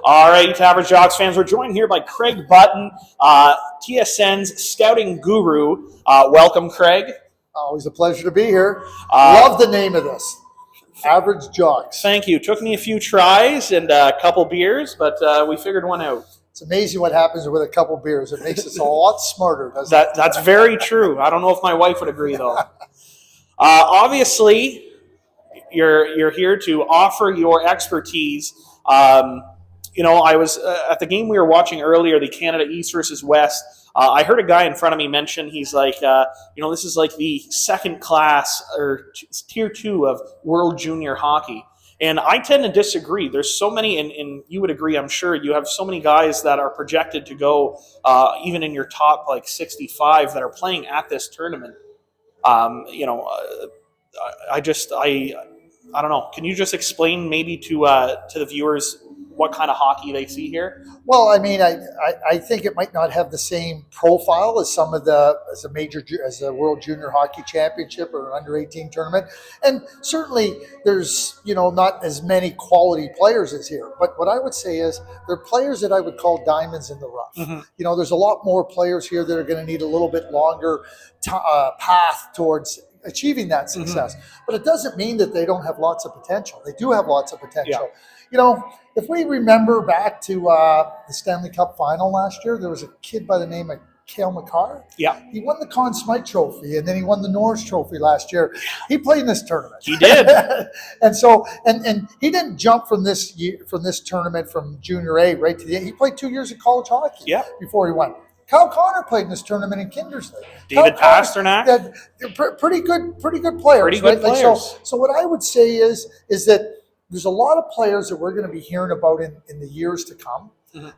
All right, Average Jocks fans, we're joined here by Craig Button, TSN's scouting guru. Welcome, Craig. Always a pleasure to be here. Love the name of this, Average Jocks. Thank you. Took me a few tries and a couple beers, but we figured one out. It's amazing what happens with a couple beers. It makes us a lot smarter, doesn't it? That's very true. I don't know if my wife would agree, though. Obviously, you're here to offer your expertise. I was at the game we were watching earlier, the Canada East versus West. I heard a guy in front of me mention, he's like, this is like the second class or tier 2 of World Junior Hockey. And I tend to disagree. There's so many, and you would agree, I'm sure, you have so many guys that are projected to go even in your top like 65 that are playing at this tournament. I don't know. Can you just explain maybe to the viewers what kind of hockey they see here? Well, I mean, I think it might not have the same profile as some of as a World Junior Hockey Championship or an under-18 tournament, and certainly there's not as many quality players as here. But what I would say is they're players that I would call diamonds in the rough. Mm-hmm. There's a lot more players here that are going to need a little bit longer path towards achieving that success. Mm-hmm. But it doesn't mean that they don't have lots of potential. They do have lots of potential. Yeah. If we remember back to the Stanley Cup final last year, there was a kid by the name of Cale Makar. Yeah. He won the Conn Smythe Trophy, and then he won the Norris Trophy last year. He played in this tournament. He did. And so, and he didn't jump from this tournament from Junior A right to the end. He played 2 years of college hockey before he won. Kyle Connor played in this tournament in Kindersley. David Pasternak. Pretty good players. Pretty good players. Like so what I would say is that there's a lot of players that we're going to be hearing about in the years to come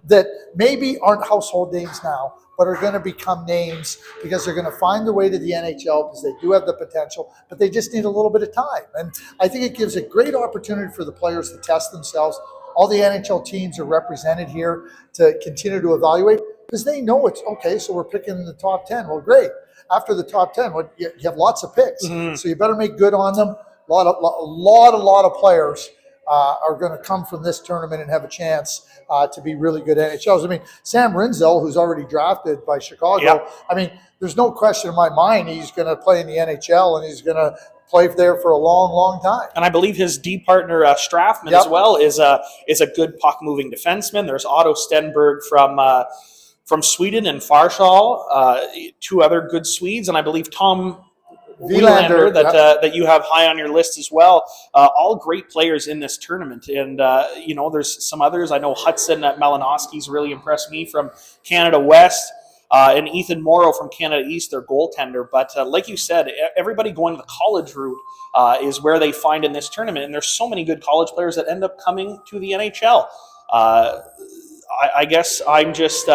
that maybe aren't household names now, but are going to become names because they're going to find their way to the NHL because they do have the potential, but they just need a little bit of time. And I think it gives a great opportunity for the players to test themselves. All the NHL teams are represented here to continue to evaluate because they know it's okay. So we're picking in the top 10. Well, great. After the top 10, you have lots of picks. Mm-hmm. So you better make good on them. A lot of players are going to come from this tournament and have a chance to be really good NHLs. I mean, Sam Rinzel, who's already drafted by Chicago, I mean, there's no question in my mind he's going to play in the NHL and he's going to play there for a long, long time. And I believe his D partner Strafman as well is a good puck-moving defenseman. There's Otto Stenberg from Sweden and Farshall, two other good Swedes, and I believe Tom Wielander that you have high on your list as well. All great players in this tournament. And, there's some others. I know Hudson Malinowski's really impressed me from Canada West, and Ethan Morrow from Canada East, their goaltender. But like you said, everybody going the college route is where they find in this tournament. And there's so many good college players that end up coming to the NHL. I guess I'm just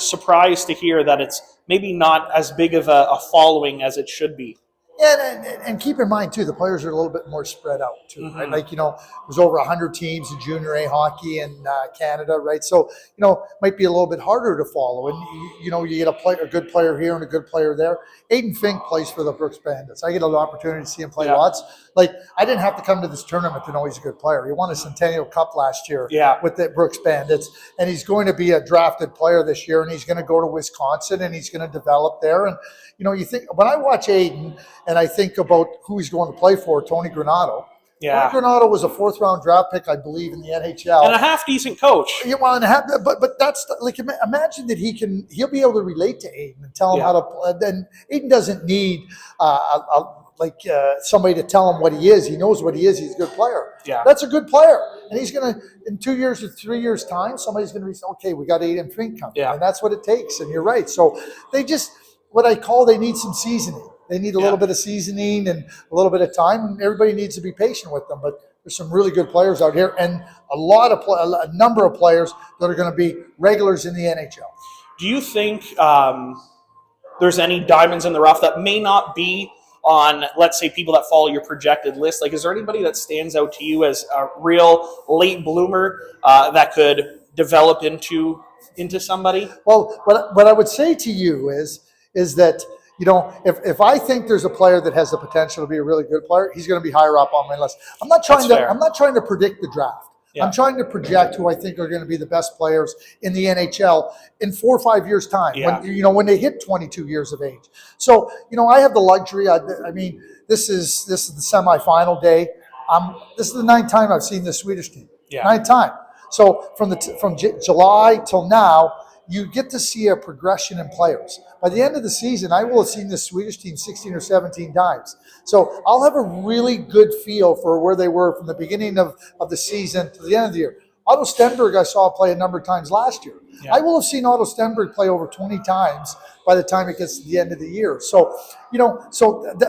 surprised to hear that it's maybe not as big of a following as it should be. And keep in mind, too, the players are a little bit more spread out, too, right? Like, there's over 100 teams in Junior A hockey in Canada, right? So, it might be a little bit harder to follow. And, you get a good player here and a good player there. Aiden Fink plays for the Brooks Bandits. I get an opportunity to see him play lots. Like, I didn't have to come to this tournament to know he's a good player. He won a Centennial Cup last year with the Brooks Bandits. And he's going to be a drafted player this year. And he's going to go to Wisconsin and he's going to develop there. And, you think, when I watch Aiden and I think about who he's going to play for, Tony Granato. Tony Granato was a 4th-round draft pick, I believe, in the NHL. And a half-decent coach. Yeah, well, but that's, like, imagine that he'll be able to relate to Aiden and tell him how to play. And Aiden doesn't need somebody to tell him what he is. He knows what he is. He's a good player. Yeah. That's a good player. And he's going to, in 2 years or 3 years' time, somebody's going to be saying, okay, we got Aiden Fink coming. Yeah. And that's what it takes. And you're right. So they need some seasoning. They need a little bit of seasoning and a little bit of time, and everybody needs to be patient with them. But there's some really good players out here, and a number of players that are going to be regulars in the NHL. Do you think there's any diamonds in the rough that may not be on, let's say, people that follow your projected list? Like, is there anybody that stands out to you as a real late bloomer that could develop into somebody? Well, what I would say to you is that, if I think there's a player that has the potential to be a really good player, he's going to be higher up on my list. I'm not trying to predict the draft. Yeah. I'm trying to project who I think are going to be the best players in the NHL in 4 or 5 years' time. Yeah. When they hit 22 years of age. So I have the luxury. I mean, this is the semifinal day. This is the 9th time I've seen the Swedish team. Yeah. 9th time. So from July till now, you get to see a progression in players. By the end of the season, I will have seen the Swedish team 16 or 17 times. So I'll have a really good feel for where they were from the beginning of the season to the end of the year. Otto Stenberg I saw play a number of times last year. Yeah. I will have seen Otto Stenberg play over 20 times by the time it gets to the end of the year. So,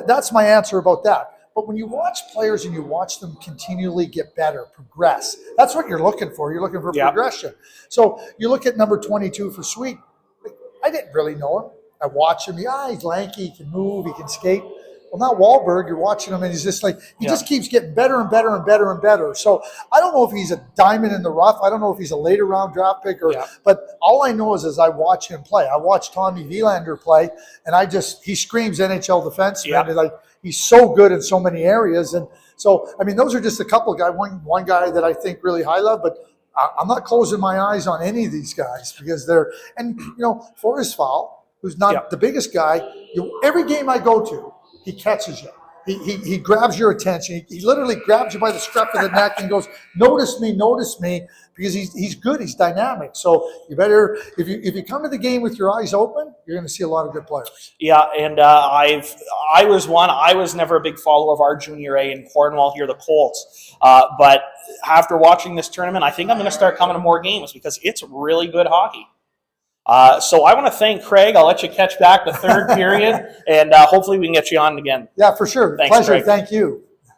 that's my answer about that. But when you watch players and you watch them continually get better, progress, that's what you're looking for. You're looking for progression. So you look at number 22 for Sweden. I didn't really know him. I watched him. Yeah, he's lanky. He can move. He can skate. Well, now Wahlberg, you're watching him, and he's just like, he just keeps getting better and better and better and better. So I don't know if he's a diamond in the rough. I don't know if he's a later round draft pick, but all I know is as I watch him play, I watch Tommy Wielander play, and he screams NHL defenseman. Yeah. And like, he's so good in so many areas. And so, I mean, those are just a couple of guys. One guy that I think really high love, but I'm not closing my eyes on any of these guys because they're, and Forrest Fowl, who's not the biggest guy, every game I go to, he catches you. He grabs your attention. He literally grabs you by the scruff of the neck and goes, notice me, because he's good. He's dynamic. So you better, if you come to the game with your eyes open, you're going to see a lot of good players. Yeah, and I was never a big follower of our junior A in Cornwall here, the Colts. But after watching this tournament, I think I'm going to start coming to more games because it's really good hockey. So I want to thank Craig. I'll let you catch back the third period, and hopefully we can get you on again. Yeah, for sure. Thanks, Pleasure. Craig. Thank you.